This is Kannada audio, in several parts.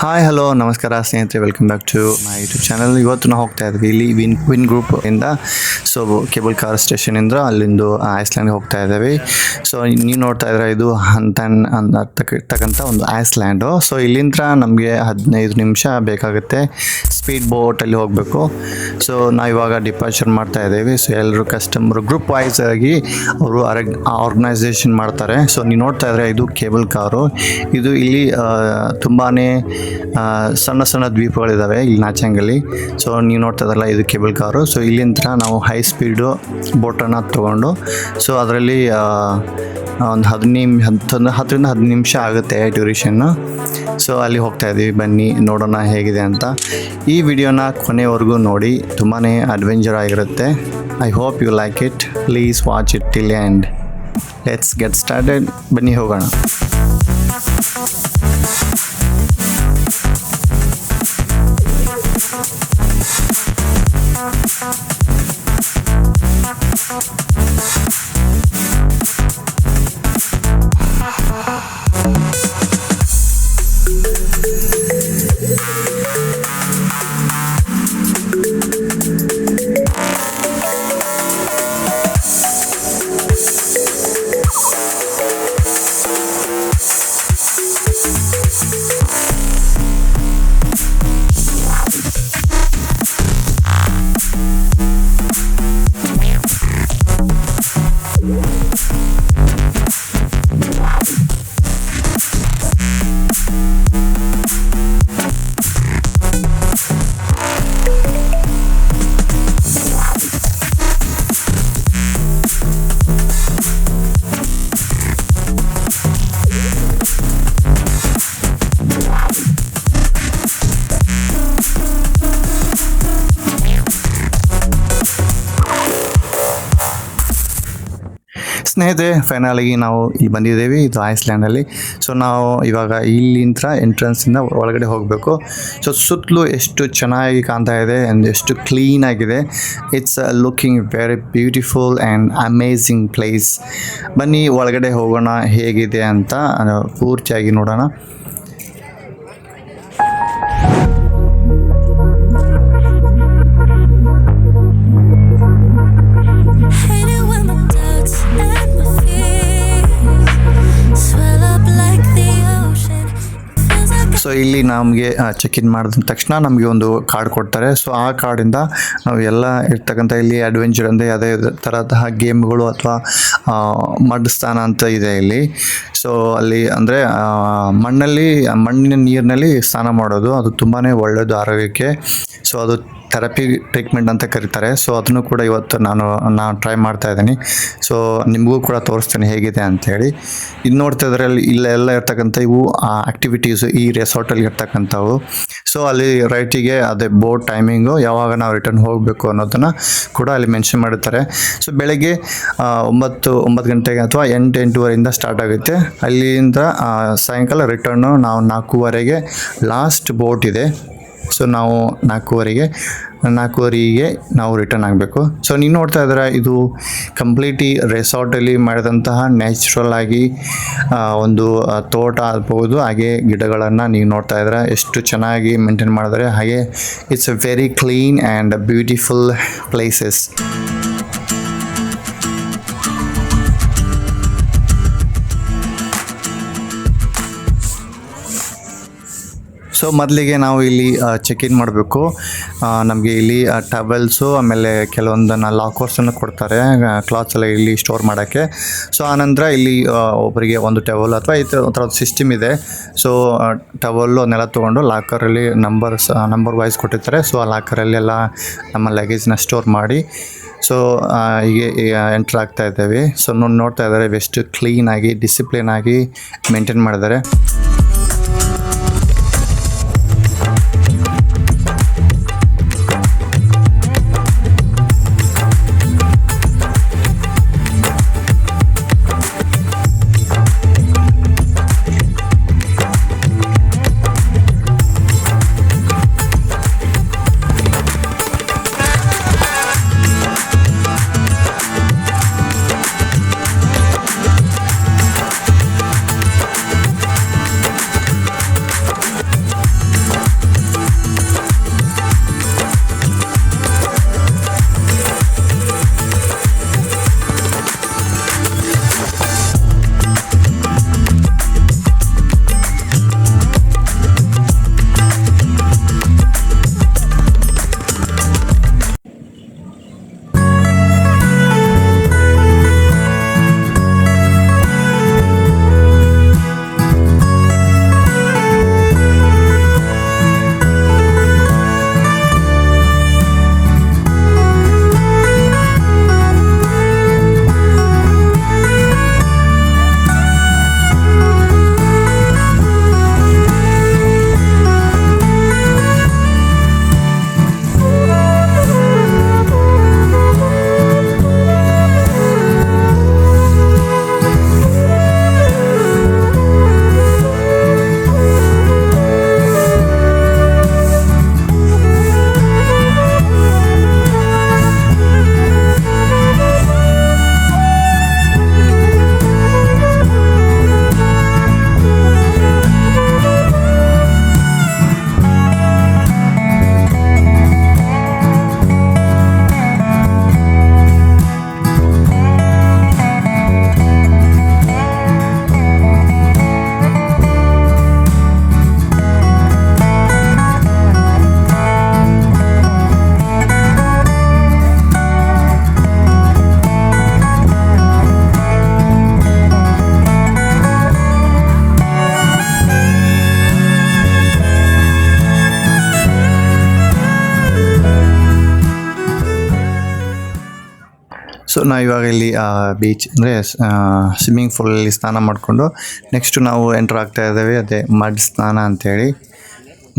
ಹಾಯ್ ಹಲೋ ನಮಸ್ಕಾರ ಸ್ನೇಹಿತರೆ, welcome back to my YouTube channel. ಇವತ್ತು ನಾವು ಹೋಗ್ತಾ ಇದ್ವಿ ಇಲ್ಲಿ ವಿನ್ ಗ್ರೂಪ್ ಇಂದ. ಸೊ ಕೇಬಲ್ ಕಾರ್ ಸ್ಟೇಷನ್ ಇಂದ ಅಲ್ಲಿಂದು ಐಸ್ಲ್ಯಾಂಡ್ಗೆ ಹೋಗ್ತಾ ಇದ್ದೀವಿ. ಸೊ ನೀವು ನೋಡ್ತಾ ಇದ್ರೆ ಇದು ಹಂತನ್ ಅಂತಕ್ಕಂಥ ಒಂದು ಐಸ್ಲ್ಯಾಂಡು. ಸೊ ಇಲ್ಲಿಂದ ನಮಗೆ 15 ನಿಮಿಷ ಬೇಕಾಗುತ್ತೆ ಸ್ಪೀಡ್ ಬೋಟಲ್ಲಿ ಹೋಗಬೇಕು. ಸೊ ನಾವು ಇವಾಗ ಡಿಪಾರ್ಚರ್ ಮಾಡ್ತಾ ಇದ್ದೀವಿ. ಸೊ ಎಲ್ಲರೂ ಕಸ್ಟಮರ್ ಗ್ರೂಪ್ ವೈಸ್ ಆಗಿ ಅವರು ಆರ್ಗನೈಸೇಷನ್ ಮಾಡ್ತಾರೆ. ಸೊ ನೀವು ನೋಡ್ತಾ ಇದ್ರೆ ಇದು ಕೇಬಲ್ ಕಾರು. ಇದು ಇಲ್ಲಿ ತುಂಬಾ ಸಣ್ಣ ಸಣ್ಣ ದ್ವೀಪಗಳಿದ್ದಾವೆ ಇಲ್ಲಿ ನಾಚಂಗಲ್ಲಿ. ಸೊ ನೀವು ನೋಡ್ತಾ ಇದ್ರಲ್ಲ ಇದು ಕೇಬಲ್ ಕಾರು. ಸೊ ಇಲ್ಲಿಂದ ನಾವು ಹೈ ಸ್ಪೀಡು ಬೋಟನ್ನು ತೊಗೊಂಡು ಸೊ ಅದರಲ್ಲಿ ಒಂದು 10ರಿಂದ 15 ನಿಮಿಷ ಆಗುತ್ತೆ ಡ್ಯೂರೇಷನ್ನು. ಸೊ ಅಲ್ಲಿ ಹೋಗ್ತಾ ಇದ್ದೀವಿ, ಬನ್ನಿ ನೋಡೋಣ ಹೇಗಿದೆ ಅಂತ. ಈ ವಿಡಿಯೋನ ಕೊನೆವರೆಗೂ ನೋಡಿ, ತುಂಬಾ ಅಡ್ವೆಂಚರ್ ಆಗಿರುತ್ತೆ. I hope you like it. Please watch it till end. Let's get started. ಬನ್ನಿ ಹೋಗೋಣ. ಸ್ನೇಹಿತರೆ, ಫೈನಲಾಗಿ ನಾವು ಇಲ್ಲಿ ಬಂದಿದ್ದೇವೆ, ಇದು ಐಸ್ಲ್ಯಾಂಡಲ್ಲಿ. ಸೊ ನಾವು ಇವಾಗ ಇಲ್ಲಿಂದ ಎಂಟ್ರೆನ್ಸಿಂದ ಒಳಗಡೆ ಹೋಗಬೇಕು. ಸೊ ಸುತ್ತಲೂ ಎಷ್ಟು ಚೆನ್ನಾಗಿ ಕಾಣ್ತಾ ಇದೆ ಆ್ಯಂಡ್ ಎಷ್ಟು ಕ್ಲೀನ್ ಆಗಿದೆ. It's looking very beautiful and amazing place. ಬನ್ನಿ ಒಳಗಡೆ ಹೋಗೋಣ, ಹೇಗಿದೆ ಅಂತ ಪೂರ್ತಿಯಾಗಿ ನೋಡೋಣ. ಸೊ ಇಲ್ಲಿ ನಮಗೆ ಚೆಕ್ ಇನ್ ಮಾಡಿದ ತಕ್ಷಣ ನಮಗೆ ಒಂದು ಕಾರ್ಡ್ ಕೊಡ್ತಾರೆ. ಸೊ ಆ ಕಾರ್ಡಿಂದ ನಾವು ಎಲ್ಲ ಇರ್ತಕ್ಕಂಥ ಇಲ್ಲಿ ಅಡ್ವೆಂಚರ್ ಅಂದರೆ ಯಾವುದೇ ಥರತಹ ಗೇಮ್ಗಳು ಅಥವಾ ಮಡ್ಸ್ಥಾನ ಅಂತ ಇದೆ ಇಲ್ಲಿ. ಸೊ ಅಲ್ಲಿ ಅಂದರೆ ಮಣ್ಣಿನ ನೀರಿನಲ್ಲಿ ಸ್ನಾನ ಮಾಡೋದು, ಅದು ತುಂಬಾ ಒಳ್ಳೆಯದು ಆರೋಗ್ಯಕ್ಕೆ. ಸೊ ಅದು ಥೆರಪಿ ಟ್ರೀಟ್ಮೆಂಟ್ ಅಂತ ಕರೀತಾರೆ. ಸೊ ಅದನ್ನು ಕೂಡ ಇವತ್ತು ನಾನು ಟ್ರೈ ಮಾಡ್ತಾ ಇದ್ದೀನಿ. ಸೊ ನಿಮಗೂ ಕೂಡ ತೋರಿಸ್ತೀನಿ ಹೇಗಿದೆ ಅಂಥೇಳಿ. ಇದು ನೋಡ್ತಾ ಇದ್ರೆ ಇಲ್ಲೆಲ್ಲ ಇರ್ತಕ್ಕಂಥ ಇವು ಆ್ಯಕ್ಟಿವಿಟೀಸು ಈ ರೆಸಾರ್ಟಲ್ಲಿ ಇರ್ತಕ್ಕಂಥವು. ಸೊ ಅಲ್ಲಿ ರೈಟಿಗೆ ಅದೇ ಬೋಟ್ ಟೈಮಿಂಗು, ಯಾವಾಗ ನಾವು ರಿಟರ್ನ್ ಹೋಗಬೇಕು ಅನ್ನೋದನ್ನು ಕೂಡ ಅಲ್ಲಿ ಮೆನ್ಷನ್ ಮಾಡಿರ್ತಾರೆ. ಸೊ ಬೆಳಗ್ಗೆ 9 ಗಂಟೆಗೆ ಅಥವಾ 8-8:30 ಸ್ಟಾರ್ಟ್ ಆಗುತ್ತೆ. ಅಲ್ಲಿಂದ ಸಾಯಂಕಾಲ ರಿಟರ್ನು ನಾವು 4:15ಗೆ ಲಾಸ್ಟ್ ಬೋಟ್ ಇದೆ. ಸೊ ನಾವು 4:15ಗೆ ನಾವು ರಿಟರ್ನ್ ಆಗಬೇಕು. ಸೊ ನೀವು ನೋಡ್ತಾ ಇದ್ರೆ ಇದು ಕಂಪ್ಲೀಟ್ಲಿ ರೆಸಾರ್ಟಲ್ಲಿ ಮಾಡಿದಂತಹ ನ್ಯಾಚುರಲ್ ಆಗಿ ಒಂದು ತೋಟ ಆಗ್ಬೋದು. ಹಾಗೆ ಗಿಡಗಳನ್ನು ನೀವು ನೋಡ್ತಾ ಇದ್ರೆ ಎಷ್ಟು ಚೆನ್ನಾಗಿ ಮೇಂಟೈನ್ ಮಾಡಿದರೆ. ಹಾಗೆ it's A very clean and beautiful places. So ಮೊದಲಿಗೆ ನಾವು ಇಲ್ಲಿ ಚೆಕ್ ಇನ್ ಮಾಡಬೇಕು. ನಮಗೆ ಇಲ್ಲಿ ಟವೆಲ್ಸು, ಆಮೇಲೆ ಕೆಲವೊಂದನ್ನು ಲಾಕರ್ಸನ್ನು ಕೊಡ್ತಾರೆ, ಕ್ಲಾತ್ಸ್ ಎಲ್ಲ ಇಲ್ಲಿ ಸ್ಟೋರ್ ಮಾಡೋಕ್ಕೆ. ಸೊ ಆನಂತರ ಇಲ್ಲಿ ಒಬ್ಬರಿಗೆ ಒಂದು ಟವೆಲ್ ಅಥವಾ ಈ ಥರದ ಸಿಸ್ಟಮ್ ಇದೆ. ಸೊ ಟವೆಲ್ಲು ಅದನ್ನೆಲ್ಲ ತೊಗೊಂಡು ಲಾಕರಲ್ಲಿ ನಂಬರ್ ವೈಸ್ ಕೊಟ್ಟಿರ್ತಾರೆ. ಸೊ ಆ ಲಾಕರಲ್ಲಿ ಎಲ್ಲ ನಮ್ಮ ಲಗೇಜ್ನ ಸ್ಟೋರ್ ಮಾಡಿ ಸೊ ಹೀಗೆ ಎಂಟ್ರ್ ಆಗ್ತಾ ಇದ್ದೇವೆ. ಸೊ ನೋಡ್ತಾ ಇದ್ದಾರೆ ಎಷ್ಟು ಕ್ಲೀನಾಗಿ ಡಿಸಿಪ್ಲಿನ್ ಆಗಿ ಮೇಂಟೈನ್ ಮಾಡಿದ್ದಾರೆ. ಸೊ ನಾವು ಇವಾಗ ಇಲ್ಲಿ ಬೀಚ್ ಅಂದರೆ ಸ್ವಿಮ್ಮಿಂಗ್ ಪೂಲಲ್ಲಿ ಸ್ನಾನ ಮಾಡಿಕೊಂಡು ನೆಕ್ಸ್ಟು ನಾವು ಎಂಟ್ರ್ ಆಗ್ತಾ ಇದ್ದೇವೆ. ಅದೇ ಮಡ್ ಸ್ನಾನ ಅಂಥೇಳಿ,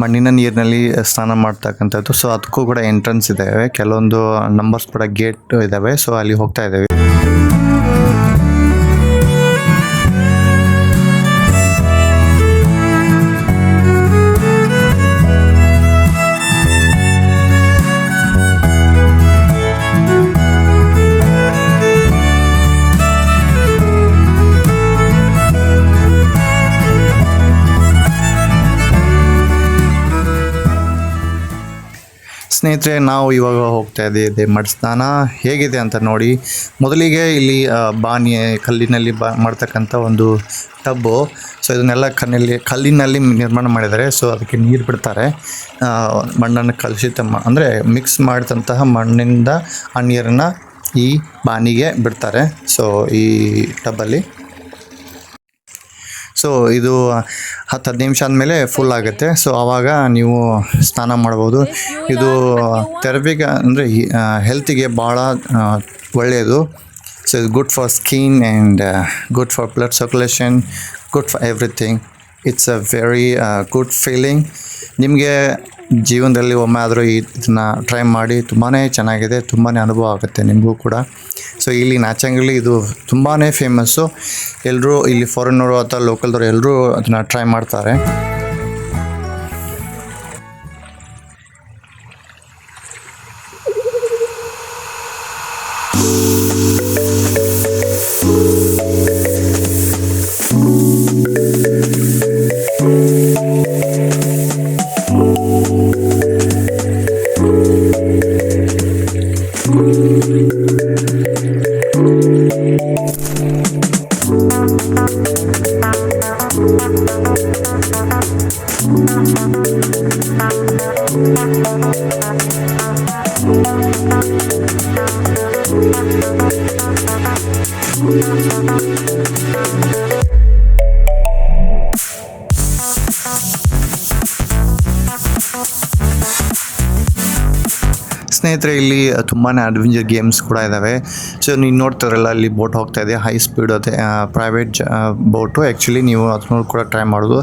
ಮಣ್ಣಿನ ನೀರಿನಲ್ಲಿ ಸ್ನಾನ ಮಾಡ್ತಕ್ಕಂಥದ್ದು. ಸೊ ಅದಕ್ಕೂ ಕೂಡ ಎಂಟ್ರೆನ್ಸ್ ಇದ್ದಾವೆ, ಕೆಲವೊಂದು ನಂಬರ್ಸ್ ಕೂಡ ಗೇಟ್ ಇದ್ದಾವೆ. ಸೊ ಅಲ್ಲಿ ಹೋಗ್ತಾ ಇದ್ದೇವೆ. ಸ್ನೇಹಿತರೆ, ನಾವು ಇವಾಗ ಹೋಗ್ತಾ ಇದ್ದೀವಿ ಮಡ್ ಸ್ನಾನ ಹೇಗಿದೆ ಅಂತ ನೋಡಿ. ಮೊದಲಿಗೆ ಇಲ್ಲಿ ಬಾನಿ ಕಲ್ಲಿನಲ್ಲಿ ಮಾಡ್ತಕ್ಕಂಥ ಒಂದು ಟಬ್ಬು. ಸೊ ಇದನ್ನೆಲ್ಲ ಕಲ್ಲಿನಲ್ಲಿ ನಿರ್ಮಾಣ ಮಾಡಿದ್ದಾರೆ. ಸೊ ಅದಕ್ಕೆ ನೀರು ಬಿಡ್ತಾರೆ, ಮಣ್ಣನ್ನು ಕಲುಷಿತ ಅಂದರೆ ಮಿಕ್ಸ್ ಮಾಡಿದಂತಹ ಮಣ್ಣಿಂದ ಆ ನೀರನ್ನು ಈ ಬಾನಿಗೆ ಬಿಡ್ತಾರೆ. ಸೊ ಈ ಟಬ್ಬಲ್ಲಿ ಸೊ ಇದು 10-15 ನಿಮಿಷ ಆದಮೇಲೆ ಫುಲ್ ಆಗುತ್ತೆ. ಸೊ ಆವಾಗ ನೀವು ಸ್ನಾನ ಮಾಡ್ಬೋದು. ಇದು ಥೆರಪಿಗೆ ಅಂದರೆ ಹೆಲ್ತಿಗೆ ಭಾಳ ಒಳ್ಳೆಯದು. So it's good for skin and good for blood circulation, good for everything. It's a very good feeling. ನಿಮಗೆ ಜೀವನದಲ್ಲಿ ಒಮ್ಮೆ ಆದರೂ ಇದನ್ನು ಟ್ರೈ ಮಾಡಿ. ತುಂಬಾ ಚೆನ್ನಾಗಿದೆ, ತುಂಬಾ ಅನುಭವ ಆಗುತ್ತೆ ನಿಮಗೂ ಕೂಡ. ಸೊ ಇಲ್ಲಿ ನಾಚಂಗಲ್ಲಿ ಇದು ತುಂಬಾ ಫೇಮಸ್ಸು. ಎಲ್ಲರೂ ಇಲ್ಲಿ ಫಾರಿನರು ಅಥವಾ ಲೋಕಲ್ದವರು ಎಲ್ಲರೂ ಅದನ್ನು ಟ್ರೈ ಮಾಡ್ತಾರೆ. ಸ್ನೇಹಿತರೆ, ಇಲ್ಲಿ ತುಂಬಾ ಅಡ್ವೆಂಚರ್ ಗೇಮ್ಸ್ ಕೂಡ ಇದ್ದಾವೆ. ಸೊ ನೀವು ನೋಡ್ತಾರಲ್ಲ, ಅಲ್ಲಿ ಬೋಟ್ ಹೋಗ್ತಾ ಇದೆ, ಹೈ ಸ್ಪೀಡ್ ಅದೇ ಪ್ರೈವೇಟ್ ಬೋಟು. ಆ್ಯಕ್ಚುಲಿ ನೀವು ಅದನ್ನು ಕೂಡ ಟ್ರೈ ಮಾಡೋದು.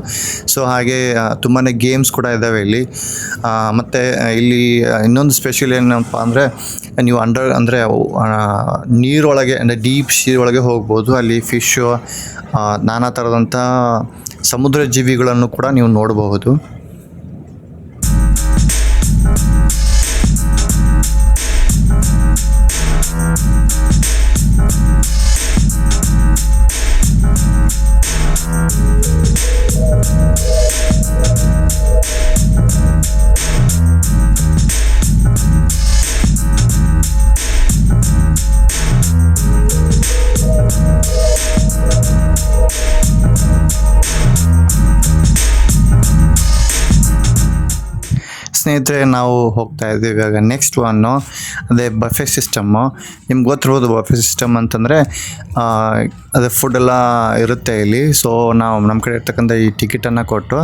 ಸೊ ಹಾಗೆ ತುಂಬಾ ಗೇಮ್ಸ್ ಕೂಡ ಇದ್ದಾವೆ ಇಲ್ಲಿ. ಮತ್ತು ಇಲ್ಲಿ ಇನ್ನೊಂದು ಸ್ಪೆಷಲ್ ಏನಪ್ಪ ಅಂದರೆ, ನೀವು ಅಂದರೆ ನೀರೊಳಗೆ ಅಂದರೆ ಡೀಪ್ ಸೀ ಒಳಗೆ ಹೋಗ್ಬೋದು. ಅಲ್ಲಿ ಫಿಶ್ಶು, ನಾನಾ ಥರದಂಥ ಸಮುದ್ರ ಜೀವಿಗಳನ್ನು ಕೂಡ ನೀವು ನೋಡಬಹುದು. ಸ್ನೇಹಿತರೆ, ನಾವು ಹೋಗ್ತಾ ಇದ್ದೀವಿ ಇವಾಗ ನೆಕ್ಸ್ಟ್ ಒನ್ನು, ಅದೇ ಬಫೆ ಸಿಸ್ಟಮ್ಮು. ನಿಮ್ಗೆ ಗೊತ್ತಿರ್ಬೋದು ಬಫೆ ಸಿಸ್ಟಮ್ ಅಂತಂದರೆ ಅದೇ ಫುಡ್ಡೆಲ್ಲ ಇರುತ್ತೆ ಇಲ್ಲಿ. ಸೊ ನಾವು ನಮ್ಮ ಕಡೆ ಇರ್ತಕ್ಕಂಥ ಈ ಟಿಕೆಟನ್ನು ಕೊಟ್ಟು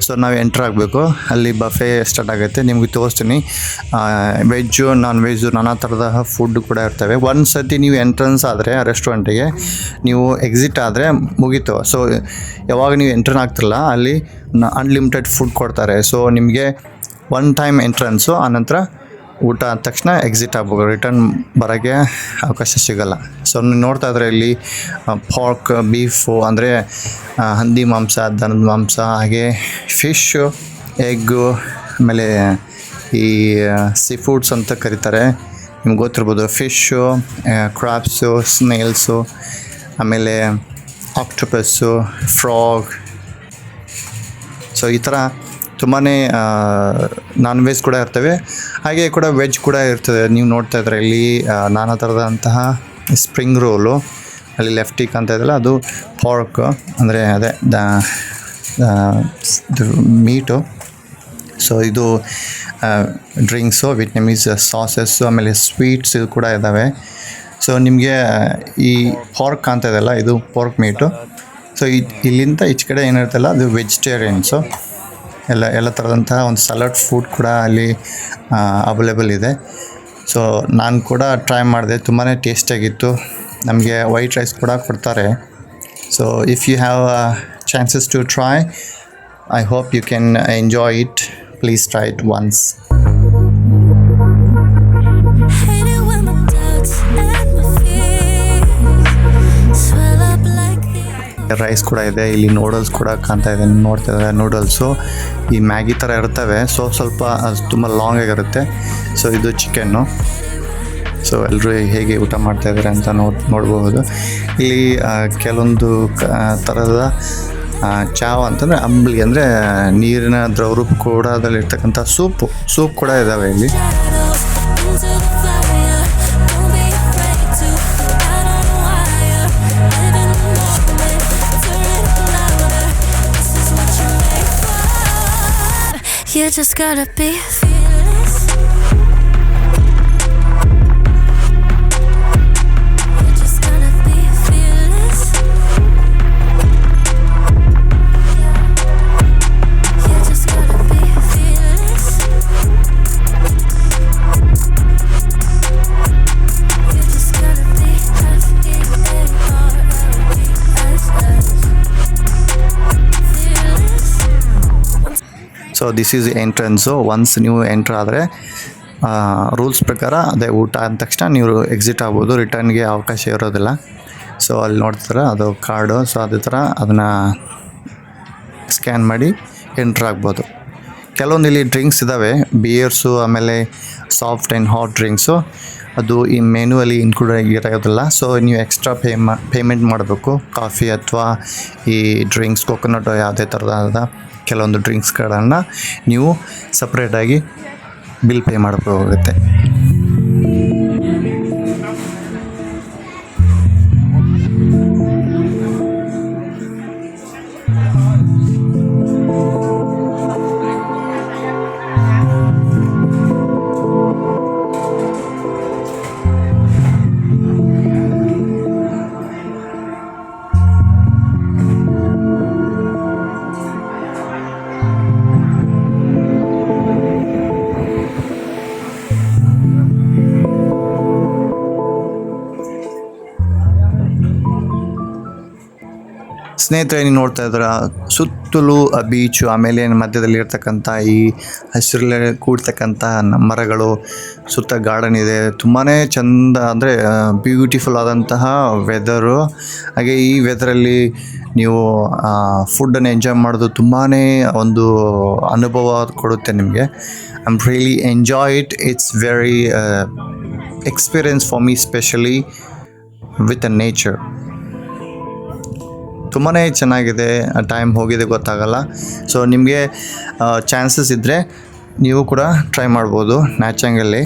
ಸೊ ನಾವು ಎಂಟ್ರ್ ಆಗಬೇಕು. ಅಲ್ಲಿ ಬಫೆ ಸ್ಟಾರ್ಟ್ ಆಗುತ್ತೆ. ನಿಮಗೆ ತೋರಿಸ್ತೀನಿ. ವೆಜ್ಜು, ನಾನ್ ವೆಜ್ಜು, ನಾನಾ ಥರದ ಫುಡ್ ಕೂಡ ಇರ್ತವೆ. ಒಂದು ಸರ್ತಿ ನೀವು ಎಂಟ್ರೆನ್ಸ್ ಆದರೆ ರೆಸ್ಟೋರೆಂಟಿಗೆ, ನೀವು ಎಕ್ಸಿಟ್ ಆದರೆ ಮುಗೀತು. ಸೊ ಯಾವಾಗ ನೀವು ಎಂಟ್ರನ್ ಆಗ್ತಿರಲ್ಲ, ಅಲ್ಲಿ ಅನ್ಲಿಮಿಟೆಡ್ ಫುಡ್ ಕೊಡ್ತಾರೆ. ಸೊ ನಿಮಗೆ ಒನ್ ಟೈಮ್ ಎಂಟ್ರೆನ್ಸು, ಆನಂತರ ಊಟ ಆದ ತಕ್ಷಣ ಎಕ್ಸಿಟ್ ಆಗ್ಬೋದು, ರಿಟರ್ನ್ ಬರೋಕ್ಕೆ ಅವಕಾಶ ಸಿಗೋಲ್ಲ. ಸೊ ನೀವು ನೋಡ್ತಾ ಇದ್ರೆ ಇಲ್ಲಿ ಪಾರ್ಕ್, ಬೀಫು ಅಂದರೆ ಹಂದಿ ಮಾಂಸ, ದನದ ಮಾಂಸ, ಹಾಗೆ ಫಿಶ್ಶು, ಎಗ್ಗು, ಆಮೇಲೆ ಈ ಸೀ ಫುಡ್ಸ್ ಅಂತ ಕರೀತಾರೆ, ನಿಮ್ಗೆ ಗೊತ್ತಿರ್ಬೋದು. ಫಿಶ್ಶು, ಕ್ರಾಬ್ಸು, ಸ್ನೇಲ್ಸು, ಆಮೇಲೆ ಆಕ್ಟೋಪಸ್ಸು, ಫ್ರಾಗ್. ಸೊ ಈ ಥರ ತುಂಬಾ ನಾನ್ ವೆಜ್ ಕೂಡ ಇರ್ತವೆ, ಹಾಗೆ ಕೂಡ ವೆಜ್ ಕೂಡ ಇರ್ತದೆ. ನೀವು ನೋಡ್ತಾ ಇದ್ರೆ ಇಲ್ಲಿ ನಾನಾ ಥರದಂತಹ ಸ್ಪ್ರಿಂಗ್ ರೋಲು, ಅಲ್ಲಿ ಲೆಫ್ಟಿಕ್ ಅಂತ ಇದೆಯಲ್ಲ ಅದು ಪಾರ್ಕ್, ಅಂದರೆ ಅದೇ ಮೀಟು. ಸೊ ಇದು ಡ್ರಿಂಕ್ಸು, ವಿಟ್ನಮೀಸ್ ಸಾಸಸ್ಸು, ಆಮೇಲೆ ಸ್ವೀಟ್ಸ್ ಇದು ಕೂಡ ಇದ್ದಾವೆ. ಸೊ ನಿಮಗೆ ಈ ಪಾರ್ಕ್ ಅಂತ ಇದೆಯಲ್ಲ, ಇದು ಪಾರ್ಕ್ ಮೀಟು. ಸೊ ಇಲ್ಲಿಂದ ಈಚೆ ಕಡೆ ಏನಿರುತ್ತಲ್ಲ ಅದು ವೆಜಿಟೇರಿಯನ್ಸು. ಎಲ್ಲ ಥರದಂತಹ ಒಂದು ಸಲಾಡ್ ಫುಡ್ ಕೂಡ ಅಲ್ಲಿ ಅವೈಲೇಬಲ್ ಇದೆ. ಸೊ ನಾನು ಕೂಡ ಟ್ರೈ ಮಾಡಿದೆ, ತುಂಬಾ ಟೇಸ್ಟಿಯಾಗಿತ್ತು. ನಮಗೆ ವೈಟ್ ರೈಸ್ ಕೂಡ ಕೊಡ್ತಾರೆ. So if you have chances to try, I hope you can enjoy it. Please try it once. Rice ಕೂಡ ಇದೆ, ಇಲ್ಲಿ ನೂಡಲ್ಸ್ ಕೂಡ ಕಾಣ್ತಾ ಇದೆ, ನೋಡ್ತಾ ಇದ್ದಾರೆ ನೂಡಲ್ಸು ಈ ಮ್ಯಾಗಿ ಥರ ಇರ್ತವೆ. ಸೊ ಸ್ವಲ್ಪ ತುಂಬ ಲಾಂಗ್ ಆಗಿರುತ್ತೆ. ಸೊ ಇದು ಚಿಕನ್ನು. ಸೊ ಎಲ್ಲರೂ ಹೇಗೆ ಊಟ ಮಾಡ್ತಾಯಿದ್ದಾರೆ ಅಂತ ನೋಡ್ಬೋದು. ಇಲ್ಲಿ ಕೆಲವೊಂದು ಥರದ ಚಾವ್ ಅಂತಂದರೆ ಅಂಬ್ಲಿ, ಅಂದರೆ ನೀರಿನ ದ್ರವರೂಪ ಕೂಡ ಅದರಲ್ಲಿರ್ತಕ್ಕಂಥ ಸೂಪ್ ಕೂಡ ಇದ್ದಾವೆ ಇಲ್ಲಿ. You just gotta be fearless. You just gotta be fearless. You just gotta be fearless. You just gotta be fearless. So this is entrance. Once ನೀವು ಎಂಟ್ರ್ ಆದರೆ ರೂಲ್ಸ್ ಪ್ರಕಾರ ಅದೇ ಊಟ ಅಂದ ತಕ್ಷಣ ನೀವು ಎಕ್ಸಿಟ್ ಆಗ್ಬೋದು, ರಿಟರ್ನ್ಗೆ ಅವಕಾಶ ಇರೋದಿಲ್ಲ. ಸೊ ಅಲ್ಲಿ ನೋಡ್ತಾರೆ ಅದು ಕಾರ್ಡು. ಸೊ ಅದೇ ಥರ ಅದನ್ನು ಸ್ಕ್ಯಾನ್ ಮಾಡಿ ಎಂಟ್ರ್ ಆಗ್ಬೋದು. ಕೆಲವೊಂದು ಇಲ್ಲಿ ಡ್ರಿಂಕ್ಸ್ ಇದ್ದಾವೆ, ಬಿಯರ್ಸು, ಆಮೇಲೆ ಸಾಫ್ಟ್ ಆ್ಯಂಡ್ ಹಾಟ್ ಡ್ರಿಂಕ್ಸು. ಅದು ಈ ಮೆನುವಲ್ಲಿ ಇನ್ಕ್ಲೂಡ್ ಆಗಿರೋದಿಲ್ಲ. ಸೊ ನೀವು ಎಕ್ಸ್ಟ್ರಾ ಪೇಮೆಂಟ್ ಮಾಡಬೇಕು. ಕಾಫಿ ಅಥವಾ ಈ ಡ್ರಿಂಕ್ಸ್, ಕೊಕೊನಟ್ ಯಾವುದೇ ಥರದ ಕೆಲವೊಂದು ಡ್ರಿಂಕ್ಸ್ಗಳನ್ನು ನೀವು ಸಪ್ರೇಟಾಗಿ ಬಿಲ್ ಪೇ ಮಾಡಬೇಕಾಗುತ್ತೆ. ಸ್ನೇಹಿತರೆ, ನೀವು ನೋಡ್ತಾ ಇದ್ದೀರ ಸುತ್ತಲೂ ಬೀಚು, ಆಮೇಲೆ ಮಧ್ಯದಲ್ಲಿ ಇರ್ತಕ್ಕಂಥ ಈ ಹಸಿರಲ್ಲೇ ಕೂಡ್ತಕ್ಕಂಥ ಮರಗಳು, ಸುತ್ತ ಗಾರ್ಡನ್ ಇದೆ. ತುಂಬಾ ಚೆಂದ, ಅಂದರೆ ಬ್ಯೂಟಿಫುಲ್ ಆದಂತಹ ವೆದರು. ಹಾಗೆ ಈ ವೆದರಲ್ಲಿ ನೀವು ಫುಡ್ಡನ್ನು ಎಂಜಾಯ್ ಮಾಡೋದು ತುಂಬಾ ಒಂದು ಅನುಭವ ಕೊಡುತ್ತೆ ನಿಮಗೆ. I am really enjoy it. It's very experience for me, specially with a nature. ತುಂಬಾ ಚೆನ್ನಾಗಿದೆ, ಟೈಮ್ ಹೋಗಿದೆ ಗೊತ್ತಾಗಲ್ಲ. ಸೊ ನಿಮಗೆ ಚಾನ್ಸಸ್ ಇದ್ದರೆ ನೀವು ಕೂಡ ಟ್ರೈ ಮಾಡ್ಬೋದು ನ್ಯಾಚಂಗಲ್ಲಿ.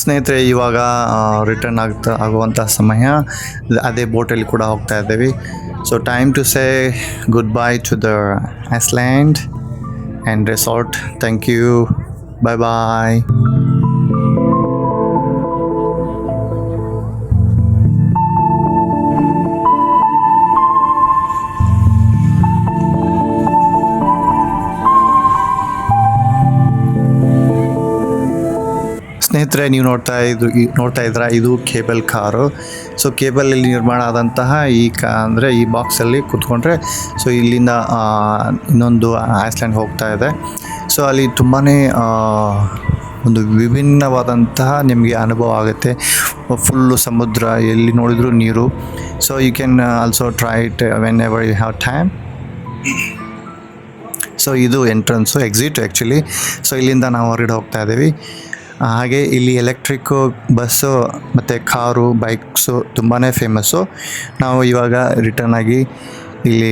ಸ್ನೇಹಿತರೆ, ಇವಾಗ ರಿಟರ್ನ್ ಆಗುವಂಥ ಸಮಯ. ಅದೇ ಬೋಟಲ್ಲಿ ಕೂಡ ಹೋಗ್ತಾ ಇದ್ದೀವಿ. So time to say good bye to the island and resort. Thank you. Bye bye. ಸ್ನೇಹಿತರೆ, ನೀವು ನೋಡ್ತಾ ಇದ್ದೀರಾ ಇದು ಕೇಬಲ್ ಕಾರು. ಸೊ ಕೇಬಲಲ್ಲಿ ನಿರ್ಮಾಣ ಆದಂತಹ ಈ ಬಾಕ್ಸಲ್ಲಿ ಕೂತ್ಕೊಂಡ್ರೆ ಸೊ ಇಲ್ಲಿಂದ ಇನ್ನೊಂದು ಐಸ್ಲ್ಯಾಂಡ್ ಹೋಗ್ತಾ ಇದೆ. ಸೊ ಅಲ್ಲಿ ತುಂಬಾ ಒಂದು ವಿಭಿನ್ನವಾದಂತಹ ನಿಮಗೆ ಅನುಭವ ಆಗುತ್ತೆ. ಫುಲ್ಲು ಸಮುದ್ರ, ಎಲ್ಲಿ ನೋಡಿದರೂ ನೀರು. So you can also try it whenever you have time. So ಇದು ಎಂಟ್ರೆನ್ಸು, ಎಕ್ಸಿಟ್ ಆ್ಯಕ್ಚುಲಿ. ಸೊ ಇಲ್ಲಿಂದ ನಾವು ಹೊರಗಡೆ ಹೋಗ್ತಾ ಇದ್ದೀವಿ. ಹಾಗೆ ಇಲ್ಲಿ ಎಲೆಕ್ಟ್ರಿಕ್ಕು ಬಸ್ಸು ಮತ್ತು ಕಾರು, ಬೈಕ್ಸು ತುಂಬಾ ಫೇಮಸ್ಸು. ನಾವು ಇವಾಗ ರಿಟರ್ನ್ ಆಗಿ ಇಲ್ಲಿ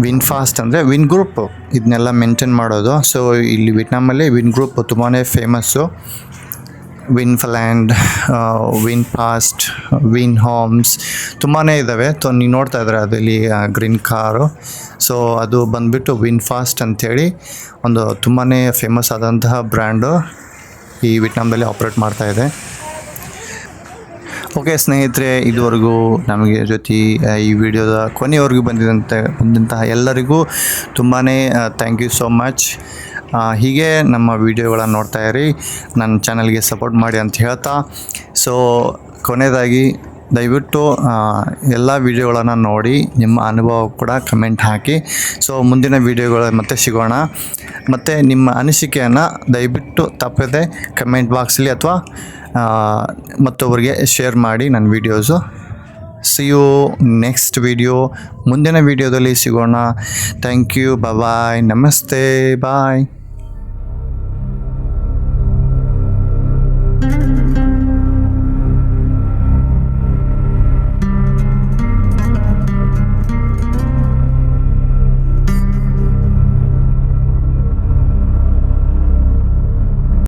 ವಿನ್ಫಾಸ್ಟ್ ಅಂದರೆ ವಿನ್ ಗ್ರೂಪ್ ಇದನ್ನೆಲ್ಲ ಮೇಂಟೈನ್ ಮಾಡೋದು. ಸೊ ಇಲ್ಲಿ ವಿಟ್ನಾಮಲ್ಲಿ ವಿನ್ ಗ್ರೂಪ್ ತುಂಬಾ famous. Vinpearl Land, VinFast, Vinhomes ತುಂಬಾ ಇದ್ದಾವೆ. ಸೊ ನೀವು ನೋಡ್ತಾ ಇದ್ದಾರೆ ಅದಲ್ಲಿ ಗ್ರೀನ್ ಕಾರು. ಸೊ ಅದು ಬಂದುಬಿಟ್ಟು ವಿನ್ಫಾಸ್ಟ್ ಅಂಥೇಳಿ ಒಂದು ತುಂಬಾ ಫೇಮಸ್ ಆದಂತಹ ಬ್ರ್ಯಾಂಡು ಈ ವಿಟ್ನಾಮದಲ್ಲಿ ಆಪ್ರೇಟ್ ಮಾಡ್ತಾಯಿದೆ. ಓಕೆ ಸ್ನೇಹಿತರೆ, ಇದುವರೆಗೂ ನಮಗೆ ಜೊತೆ ಈ ವಿಡಿಯೋದ ಕೊನೆಯವರೆಗೂ ಬಂದಂತಹ ಎಲ್ಲರಿಗೂ ತುಂಬಾ ಥ್ಯಾಂಕ್ ಯು ಸೋ ಮಚ್. ಹೀಗೆ ನಮ್ಮ ವಿಡಿಯೋಗಳನ್ನು ನೋಡ್ತಾ ಇರಿ, ನನ್ನ ಚಾನಲ್ಗೆ ಸಪೋರ್ಟ್ ಮಾಡಿ ಅಂತ ಹೇಳ್ತಾ, ಸೊ ಕೊನೆಯದಾಗಿ ದಯವಿಟ್ಟು ಎಲ್ಲ ವಿಡಿಯೋಗಳನ್ನು ನೋಡಿ ನಿಮ್ಮ ಅನುಭವ ಕೂಡ ಕಮೆಂಟ್ ಹಾಕಿ. ಸೊ ಮುಂದಿನ ವಿಡಿಯೋಗಳ ಮತ್ತೆ ಸಿಗೋಣ. ಮತ್ತು ನಿಮ್ಮ ಅನಿಸಿಕೆಯನ್ನು ದಯವಿಟ್ಟು ತಪ್ಪದೆ ಕಮೆಂಟ್ ಬಾಕ್ಸಲ್ಲಿ ಅಥವಾ ಮತ್ತೊಬ್ಬರಿಗೆ ಶೇರ್ ಮಾಡಿ ನನ್ನ videos. See you next video. ಮುಂದಿನ ವಿಡಿಯೋದಲ್ಲಿ ಸಿಗೋಣ. Thank you. ಬಾಯ್. ನಮಸ್ತೆ. ಬಾಯ್.